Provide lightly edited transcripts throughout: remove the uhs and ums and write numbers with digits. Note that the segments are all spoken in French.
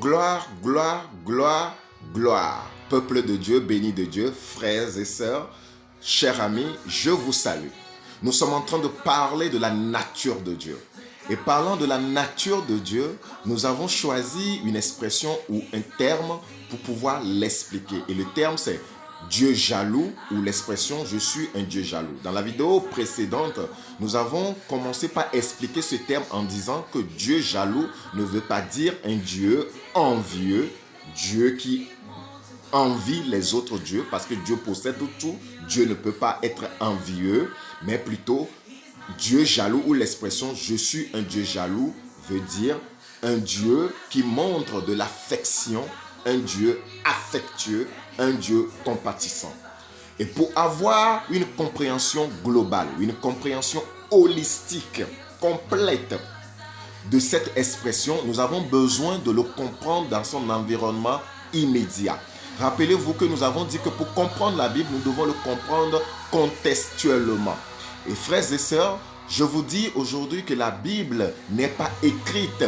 Gloire, gloire, gloire, gloire. Peuple de Dieu, béni de Dieu, frères et sœurs, chers amis, je vous salue. Nous sommes en train de parler de la nature de Dieu. Et parlant de la nature de Dieu, nous avons choisi une expression ou un terme pour pouvoir l'expliquer. Et le terme, c'est Dieu jaloux ou l'expression « je suis un Dieu jaloux ». Dans la vidéo précédente, nous avons commencé par expliquer ce terme en disant que Dieu jaloux ne veut pas dire un Dieu envieux, Dieu qui envie les autres dieux parce que Dieu possède tout. Dieu ne peut pas être envieux, mais plutôt Dieu jaloux ou l'expression « je suis un Dieu jaloux » veut dire un Dieu qui montre de l'affection, un Dieu affectueux, un Dieu compatissant. Et pour avoir une compréhension globale, une compréhension holistique, complète de cette expression, nous avons besoin de le comprendre dans son environnement immédiat. Rappelez-vous que nous avons dit que pour comprendre la Bible, nous devons le comprendre contextuellement. Et frères et sœurs, je vous dis aujourd'hui que la Bible n'est pas écrite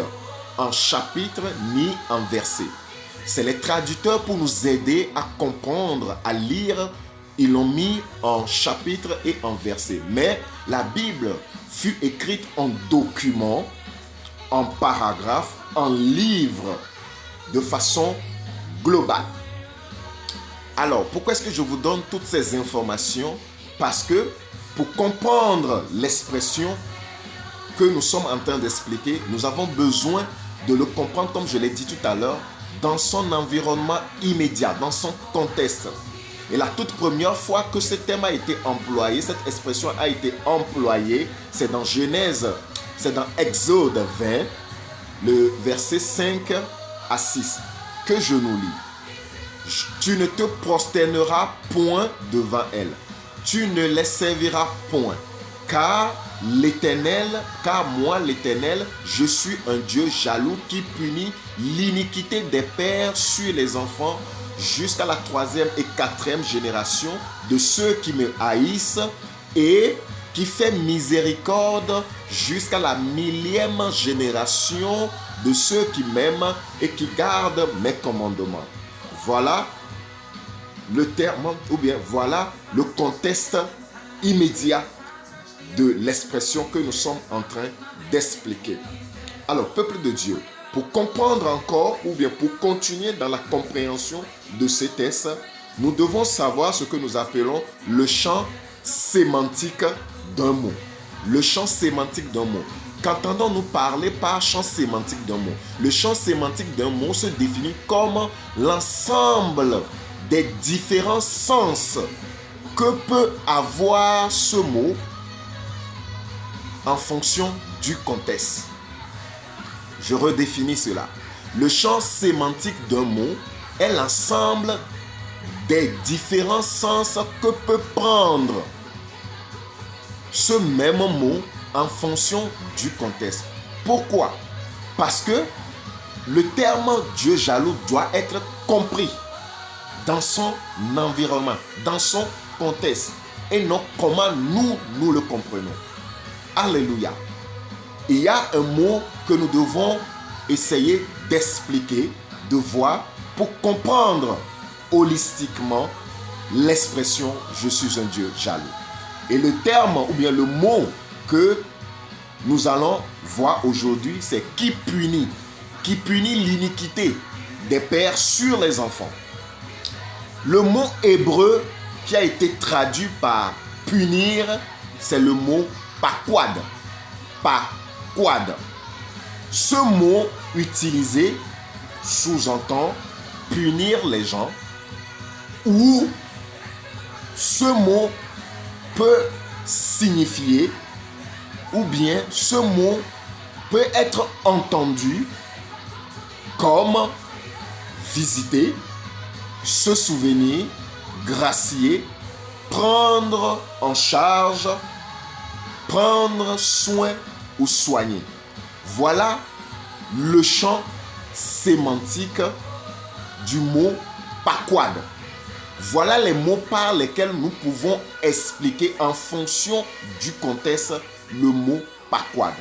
en chapitres ni en versets. C'est les traducteurs pour nous aider à comprendre, à lire. Ils l'ont mis en chapitres et en versets. Mais la Bible fut écrite en documents, en paragraphes, en livres, de façon globale. Alors, pourquoi est-ce que je vous donne toutes ces informations? Parce que pour comprendre l'expression que nous sommes en train d'expliquer, nous avons besoin de le comprendre, comme je l'ai dit tout à l'heure, dans son environnement immédiat, dans son contexte. Et la toute première fois que ce terme a été employé, cette expression a été employée, c'est dans Genèse, c'est dans Exode 20, le verset 5 à 6, que je nous lis. Tu ne te prosterneras point devant elle. Tu ne les serviras point. Car moi l'Éternel, je suis un Dieu jaloux qui punit l'iniquité des pères sur les enfants jusqu'à la 3e et 4e génération de ceux qui me haïssent et qui fait miséricorde jusqu'à la 1000e génération de ceux qui m'aiment et qui gardent mes commandements. Voilà le terme, ou bien voilà le contexte immédiat de l'expression que nous sommes en train d'expliquer. Alors, peuple de Dieu, pour comprendre encore, ou bien pour continuer dans la compréhension de ces textes, nous devons savoir ce que nous appelons le champ sémantique d'un mot. Le champ sémantique d'un mot. Qu'entendons-nous parler par champ sémantique d'un mot? Le champ sémantique d'un mot se définit comme l'ensemble des différents sens que peut avoir ce mot en fonction du contexte. Je redéfinis cela. Le champ sémantique d'un mot est l'ensemble des différents sens que peut prendre ce même mot en fonction du contexte. Pourquoi? Parce que le terme Dieu jaloux doit être compris dans son environnement, dans son contexte, et non comment nous le comprenons. Alléluia. Il y a un mot que nous devons essayer d'expliquer, de voir, pour comprendre holistiquement l'expression « je suis un Dieu jaloux ». Et le terme, ou bien le mot que nous allons voir aujourd'hui, c'est « qui punit l'iniquité des pères sur les enfants ». Le mot hébreu qui a été traduit par « punir », c'est le mot « pakwad ». Pakwad. Ce mot utilisé sous-entend punir les gens, ou ce mot peut signifier, ou bien ce mot peut être entendu comme visiter, se souvenir, gracier, prendre en charge, prendre soin ou soigner. Voilà le champ sémantique du mot pakwad. Voilà les mots par lesquels nous pouvons expliquer en fonction du contexte le mot pakwad.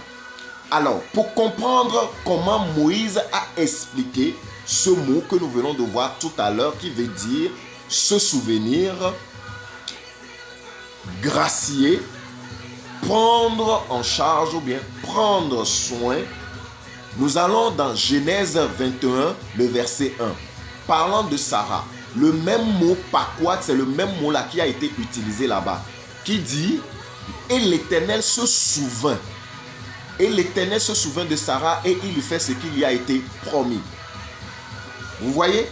Alors, pour comprendre comment Moïse a expliqué ce mot que nous venons de voir tout à l'heure qui veut dire se souvenir, gracier, prendre en charge ou bien prendre soin. Nous allons dans Genèse 21, le verset 1. Parlant de Sarah, le même mot paquat, c'est le même mot là qui a été utilisé là-bas, qui dit « Et l'Éternel se souvint. Et l'Éternel se souvint de Sarah et il lui fait ce qui lui a été promis. » Vous voyez?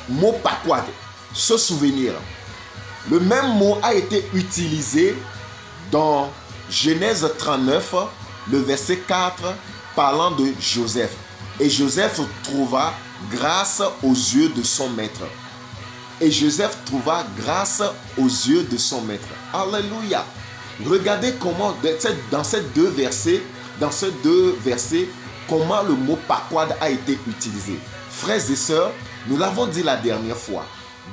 Mot paquat, se souvenir. Le même mot a été utilisé dans Genèse 39, le verset 4, parlant de Joseph. Et Joseph trouva grâce aux yeux de son maître. Et Joseph trouva grâce aux yeux de son maître. Alléluia. Regardez comment, dans ces deux versets, comment le mot paquad a été utilisé. Frères et sœurs, nous l'avons dit la dernière fois.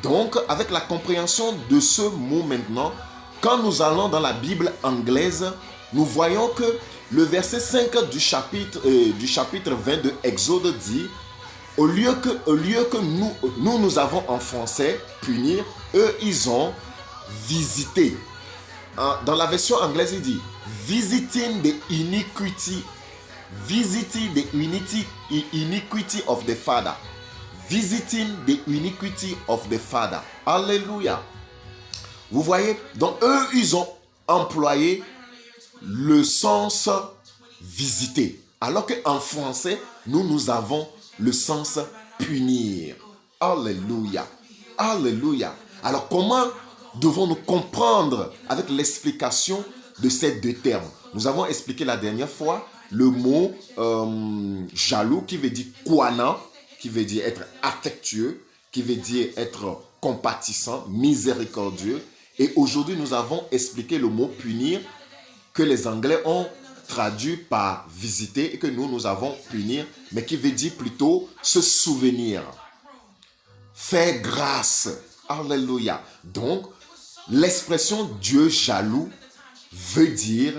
Donc, avec la compréhension de ce mot maintenant, quand nous allons dans la Bible anglaise, nous voyons que le verset 5 du chapitre 20 de Exode dit « Au lieu que nous avons en français punir, eux ils ont visité. » Dans la version anglaise, il dit « Visiting the iniquity of the father. » Visiting the iniquity of the father. Alléluia. Vous voyez, donc eux, ils ont employé le sens visiter. Alors qu'en français, nous avons le sens punir. Alléluia. Alléluia. Alors comment devons-nous comprendre avec l'explication de ces deux termes? Nous avons expliqué la dernière fois le mot jaloux qui veut dire kouana, qui veut dire être affectueux, qui veut dire être compatissant, miséricordieux. Et aujourd'hui, nous avons expliqué le mot punir que les Anglais ont traduit par visiter et que nous avons punir, mais qui veut dire plutôt se souvenir, faire grâce. Alléluia. Donc, l'expression Dieu jaloux veut dire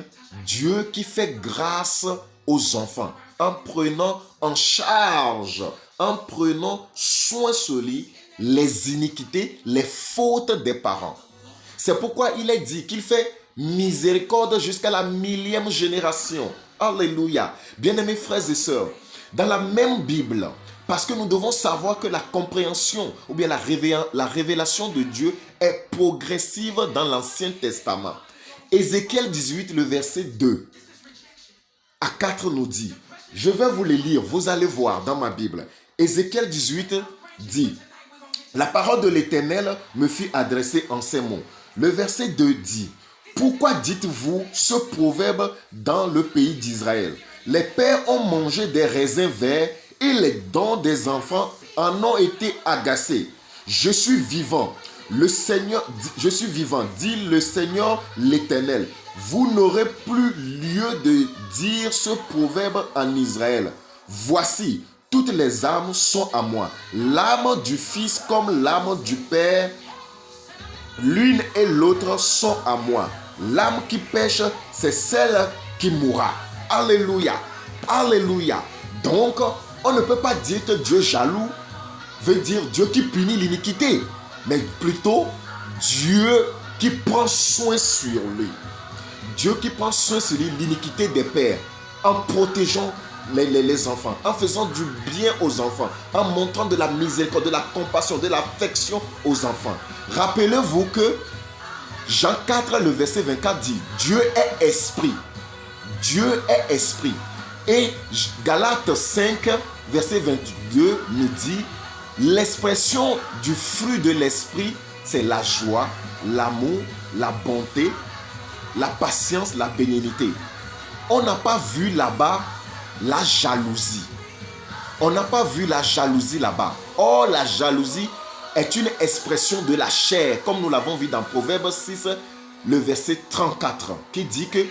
Dieu qui fait grâce aux enfants en prenant en charge, en prenant soin sur lui les iniquités, les fautes des parents. C'est pourquoi il est dit qu'il fait miséricorde jusqu'à la 1000e génération. Alléluia. Bien-aimés frères et sœurs, dans la même Bible, parce que nous devons savoir que la compréhension ou bien la révélation de Dieu est progressive dans l'Ancien Testament. Ézéchiel 18, le verset 2 à 4 nous dit, je vais vous les lire, vous allez voir dans ma Bible. Ézéchiel 18 dit, la parole de l'Éternel me fut adressée en ces mots. Le verset 2 dit, pourquoi dites-vous ce proverbe dans le pays d'Israël? Les pères ont mangé des raisins verts et les dents des enfants en ont été agacés. Je suis vivant, je suis vivant, dit le Seigneur l'Éternel. Vous n'aurez plus lieu de dire ce proverbe en Israël. Voici, toutes les âmes sont à moi. L'âme du Fils comme l'âme du Père, l'une et l'autre sont à moi. L'âme qui pêche, c'est celle qui mourra. Alléluia. Alléluia. Donc, on ne peut pas dire que Dieu jaloux veut dire Dieu qui punit l'iniquité, mais plutôt Dieu qui prend soin sur lui. Dieu qui prend soin sur lui, l'iniquité des pères, en protégeant les enfants, en faisant du bien aux enfants, en montrant de la miséricorde, de la compassion, de l'affection aux enfants. Rappelez-vous que Jean 4, le verset 24 dit, Dieu est esprit. Dieu est esprit. Et Galates 5, verset 22 nous dit, l'expression du fruit de l'esprit, c'est la joie, l'amour, la bonté, la patience, la bénignité. On n'a pas vu là-bas la jalousie. On n'a pas vu la jalousie là-bas. Or, la jalousie est une expression de la chair, comme nous l'avons vu dans Proverbe 6, le verset 34, qui dit que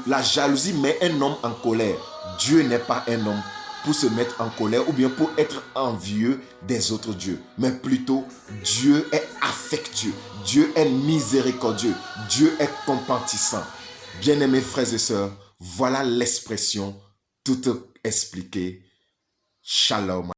la jalousie met un homme en colère. Dieu n'est pas un homme pour se mettre en colère ou bien pour être envieux des autres dieux, mais plutôt Dieu est affectueux, Dieu est miséricordieux, Dieu est compatissant. Bien-aimés frères et sœurs, voilà l'expression toute expliquée. Shalom.